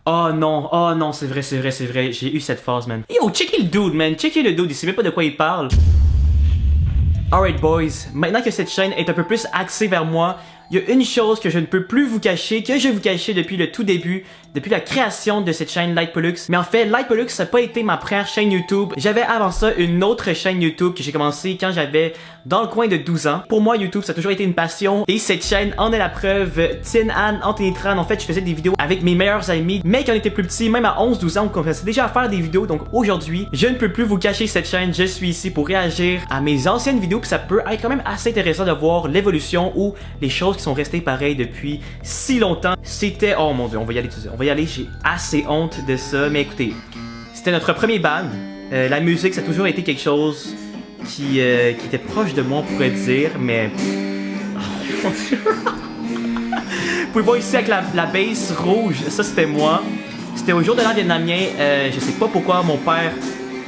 oh non, c'est vrai, c'est vrai, c'est vrai, j'ai eu cette phase, man. Yo, checkez le dude, man, checkez le dude, il sait même pas de quoi il parle. Alright boys, maintenant que cette chaîne est un peu plus axée vers moi, il y a une chose que je ne peux plus vous cacher, que je vous cachais depuis le tout début, depuis la création de cette chaîne Light Pollux. Mais en fait, Light Pollux, ça n'a pas été ma première chaîne YouTube. J'avais avant ça une autre chaîne YouTube que j'ai commencé quand j'avais dans le coin de 12 ans. Pour moi, YouTube, ça a toujours été une passion. Et cette chaîne en est la preuve. Tin Anne, Anthony Tran, en fait, je faisais des vidéos avec mes meilleurs amis. Mais quand on était plus petits, même à 11-12 ans, on commençait déjà à faire des vidéos. Donc aujourd'hui, je ne peux plus vous cacher cette chaîne. Je suis ici pour réagir à mes anciennes vidéos. Puis ça peut être quand même assez intéressant de voir l'évolution ou les choses qui sont restées pareilles depuis si longtemps. C'était... Oh mon dieu, on va y aller tout de suite. On va y aller, j'ai assez honte de ça. Mais écoutez, c'était notre premier band. La musique, ça a toujours été quelque chose qui était proche de moi, on pourrait dire, mais... Oh mon dieu. Vous pouvez voir ici avec la base rouge, ça c'était moi. C'était au jour de l'an vietnamien, je sais pas pourquoi mon père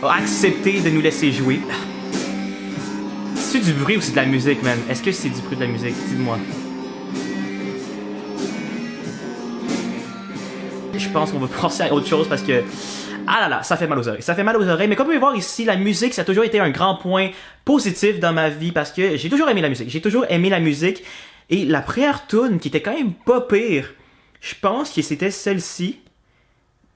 a accepté de nous laisser jouer. C'est du bruit ou c'est de la musique, man? Est-ce que c'est du bruit de la musique? Dites-moi. Je pense qu'on va penser à autre chose parce que... Ah là là, ça fait mal aux oreilles. Ça fait mal aux oreilles. Mais comme vous pouvez voir ici, la musique, ça a toujours été un grand point positif dans ma vie parce que j'ai toujours aimé la musique. J'ai toujours aimé la musique. Et la première tune qui était quand même pas pire, je pense que c'était celle-ci.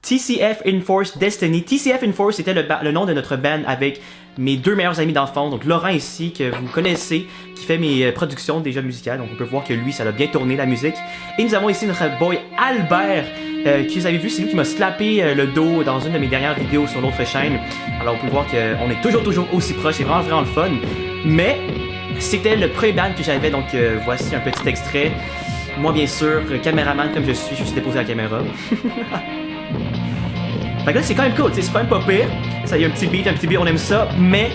TCF Enforced Destiny. TCF Enforced c'était le nom de notre band avec mes deux meilleurs amis d'enfance. Donc Laurent ici, que vous connaissez, qui fait mes productions déjà musicales. Donc on peut voir que lui, ça a bien tourné la musique. Et nous avons ici notre boy Albert, qui vous avez vu, c'est lui qui m'a slappé le dos dans une de mes dernières vidéos sur l'autre chaîne. Alors on peut voir qu'on est toujours aussi proche, c'est vraiment le fun. Mais c'était le premier band que j'avais, donc voici un petit extrait. Moi bien sûr, caméraman comme je suis déposé à la caméra. Fait que là c'est quand même cool, c'est quand même pas pire. Ça y a un petit beat, on aime ça, mais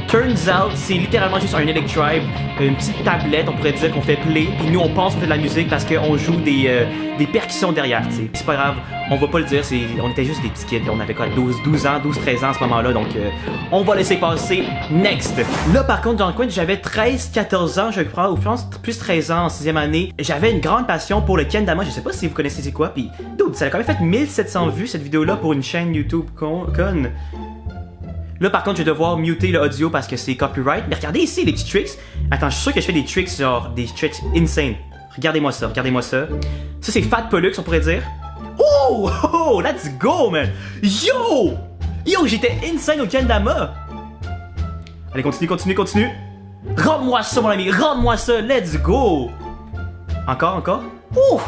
turns out, c'est littéralement juste un Electribe, une petite tablette, on pourrait dire qu'on fait play, puis nous on pense qu'on fait de la musique parce qu'on joue des percussions derrière, tu sais. C'est pas grave, on va pas le dire, on était juste des petits kids, on avait quoi, 12 ans, 13 ans à ce moment-là, donc on va laisser passer. Next! Là par contre, dans le coin, j'avais 13-14 ans, je crois, ou je pense plus 13 ans en 6e année. J'avais une grande passion pour le kendama, je sais pas si vous connaissez c'est quoi, puis dude, ça a quand même fait 1700 vues cette vidéo-là pour une chaîne YouTube conne. Là, par contre, je vais devoir muter l'audio parce que c'est copyright. Mais regardez ici les petits tricks. Attends, je suis sûr que je fais des tricks, genre des tricks insane. Regardez-moi ça, regardez-moi ça. Ça, c'est Fat Pollux, on pourrait dire. Oh, oh, let's go, man. Yo, j'étais insane au kendama. Allez, continue. Rends-moi ça, mon ami, rends-moi ça, let's go. Encore. Ouh.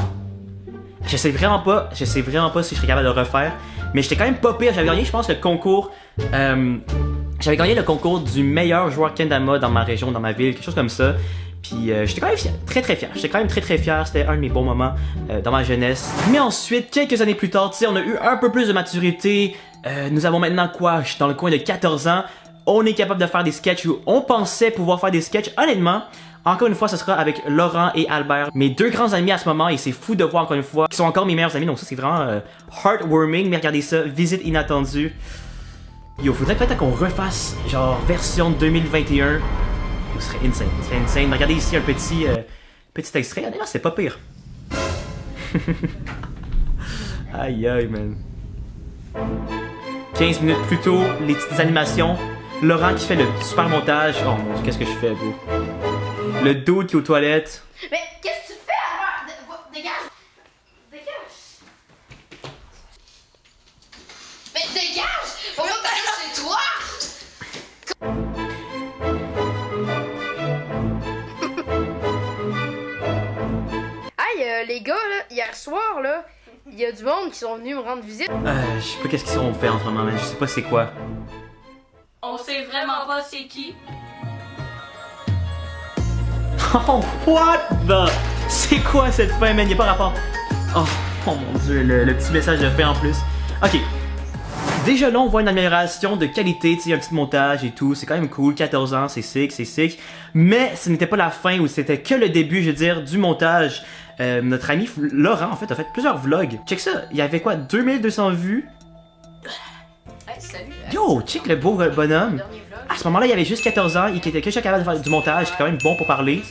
Je sais vraiment pas si je serais capable de le refaire. Mais j'étais quand même pas pire. J'avais gagné, je pense, le concours. J'avais gagné le concours du meilleur joueur kendama dans ma région, dans ma ville, quelque chose comme ça. Puis j'étais quand même fier, très fier. J'étais quand même très fier. C'était un de mes bons moments dans ma jeunesse. Mais ensuite, quelques années plus tard, tu sais, on a eu un peu plus de maturité. Nous avons maintenant quoi? Je suis dans le coin de 14 ans. On est capable de faire des sketchs où on pensait pouvoir faire des sketchs. Honnêtement, encore une fois, ce sera avec Laurent et Albert, mes deux grands amis à ce moment, et c'est fou de voir encore une fois qu'ils sont encore mes meilleurs amis, donc ça c'est vraiment heartwarming. Mais regardez ça, visite inattendue. Yo, faudrait peut-être qu'on refasse genre version 2021. Ce serait insane, Regardez ici un petit extrait. D'ailleurs, c'est pas pire. Aïe, man. 15 minutes plus tôt, les petites animations. Laurent qui fait le super montage. Oh mon dieu, qu'est-ce que je fais, vous? Le dude qui est aux toilettes. Mais qu'est-ce que tu fais alors? Dégage! Mais dégage! Faut pas t'aller chez toi! Hey, les gars, là, hier soir, là, il y a du monde qui sont venus me rendre visite. Je sais pas qu'est-ce qu'ils ont fait en ce moment, mais je sais pas c'est quoi. On sait vraiment pas c'est qui. Oh, what the... C'est quoi cette fin, man? Y'a pas rapport. Oh mon dieu, le petit message de fin en plus. Ok. Déjà là, on voit une amélioration de qualité, tu sais, un petit montage et tout. C'est quand même cool. 14 ans, c'est sick. Mais ce n'était pas la fin ou c'était que le début, je veux dire, du montage. Notre ami Laurent, en fait, a fait plusieurs vlogs. Check ça, il y avait quoi? 2200 vues? Hey, salut! Yo, check le beau bonhomme. À ce moment-là, il avait juste 14 ans, il était que capable de faire du montage, c'était quand même bon pour parler.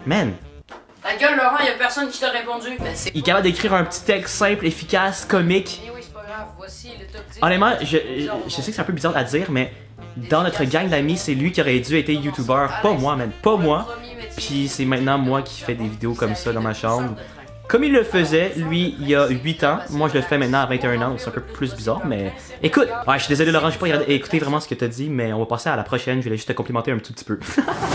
Man! Fait Ta gueule, Laurent, y'a personne qui t'a répondu. Ben, c'est... Il est capable d'écrire un petit texte simple, efficace, comique. Eh oui, c'est pas grave, voici le top 10. Honnêtement, je sais que c'est un peu bizarre à dire, mais dans notre gang d'amis, c'est lui qui aurait dû être YouTuber, pas moi, man, pas moi. Puis c'est maintenant moi qui fais des vidéos comme ça dans ma chambre. Comme il le faisait, lui, il y a 8 ans. Moi, je le fais maintenant à 21 ans, donc c'est un peu plus bizarre, mais... Écoute! Ouais, je suis désolé, Laurent, j'ai pas écouté vraiment ce que t'as dit, mais on va passer à la prochaine. Je voulais juste te complimenter un tout petit peu.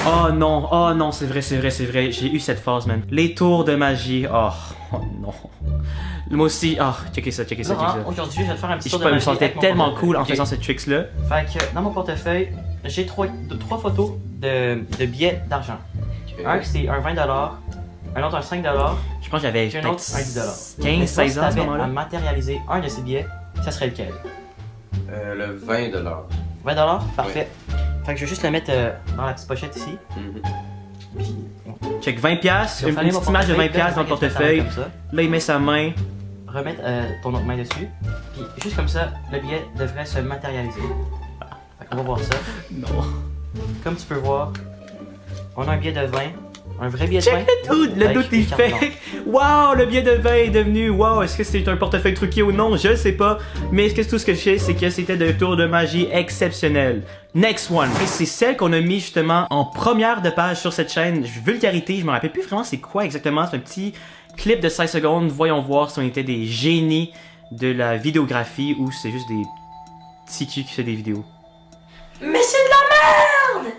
Oh non, c'est vrai. J'ai eu cette phase, man. Les tours de magie. Oh non. Moi aussi. Oh, checkez ça. Aujourd'hui, je vais te faire un petit tour de Je me magie sentais avec mon tellement portefeuille. cool en Ok. faisant ce tricks-là. Fait que dans mon portefeuille, j'ai trois photos de billets d'argent. Un, c'est un 20$, un autre un 5$, Je pense que j'avais puis un peut-être autre un 10$. 15, 16 ans à ce à moment-là. matérialiser un de ces billets, ça serait lequel? Le 20$. 20$? Parfait. Fait que je vais juste le mettre dans la petite pochette ici. Puis, Check 20$, je vais une fermer mon petite image de 20$ portefeuille, dans le puis portefeuille. comme ça. Là, il met sa main. Remettre ton autre main dessus. Puis juste comme ça, le billet devrait se matérialiser. Fait qu'on va voir ça. Non. Comme tu peux voir, on a un billet de 20. Un vrai billet de 20. Check le doute Avec est une carte blanche. fake. Wow, le billet de 20 est devenu. Wow, est-ce que c'est un portefeuille truqué ou non? Je sais pas. Mais tout ce que je sais, c'est que c'était de tour de magie exceptionnel. Next one. Et c'est celle qu'on a mis justement en première de page sur cette chaîne. Vulgarité, je me rappelle plus vraiment c'est quoi exactement. C'est un petit clip de 16 secondes. Voyons voir si on était des génies de la vidéographie ou c'est juste des petits culs qui font des vidéos. Mais c'est de la merde!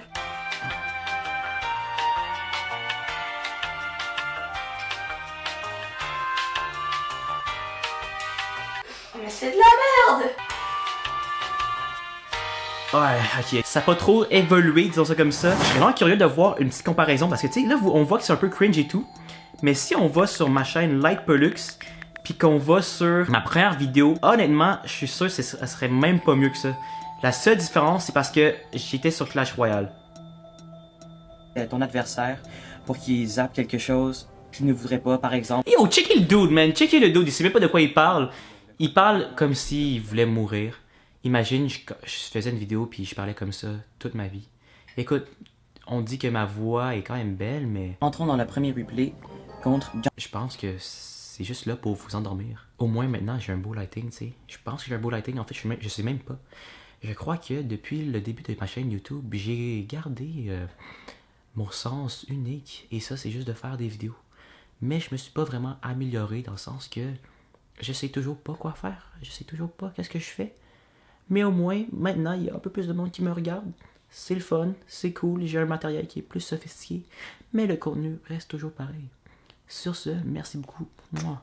Mais c'est de la merde! Ouais, ok. Ça n'a pas trop évolué, disons ça comme ça. Je suis vraiment curieux de voir une petite comparaison parce que, tu sais, là, on voit que c'est un peu cringe et tout. Mais si on va sur ma chaîne Like Pollux, puis qu'on va sur ma première vidéo, honnêtement, je suis sûr que ça serait même pas mieux que ça. La seule différence, c'est parce que j'étais sur Clash Royale. Ton adversaire pour qu'il zappe quelque chose qu'il ne voudrait pas, par exemple. Yo, checkez le dude, man. Checkez le dude. Il sait même pas de quoi il parle. Il parle comme s'il voulait mourir. Imagine, je faisais une vidéo puis je parlais comme ça toute ma vie. Écoute, on dit que ma voix est quand même belle, mais Entrons dans le premier replay contre John. je pense que c'est juste là pour vous endormir. Au moins maintenant, j'ai un beau lighting, tu sais. Je pense que j'ai un beau lighting. En fait, je sais même pas. Je crois que depuis le début de ma chaîne YouTube, j'ai gardé mon sens unique. Et ça, c'est juste de faire des vidéos. Mais je me suis pas vraiment amélioré dans le sens que je sais toujours pas quoi faire. Je sais toujours pas qu'est-ce que je fais. Mais au moins, maintenant, il y a un peu plus de monde qui me regarde. C'est le fun, c'est cool, j'ai un matériel qui est plus sophistiqué. Mais le contenu reste toujours pareil. Sur ce, merci beaucoup. Mouah.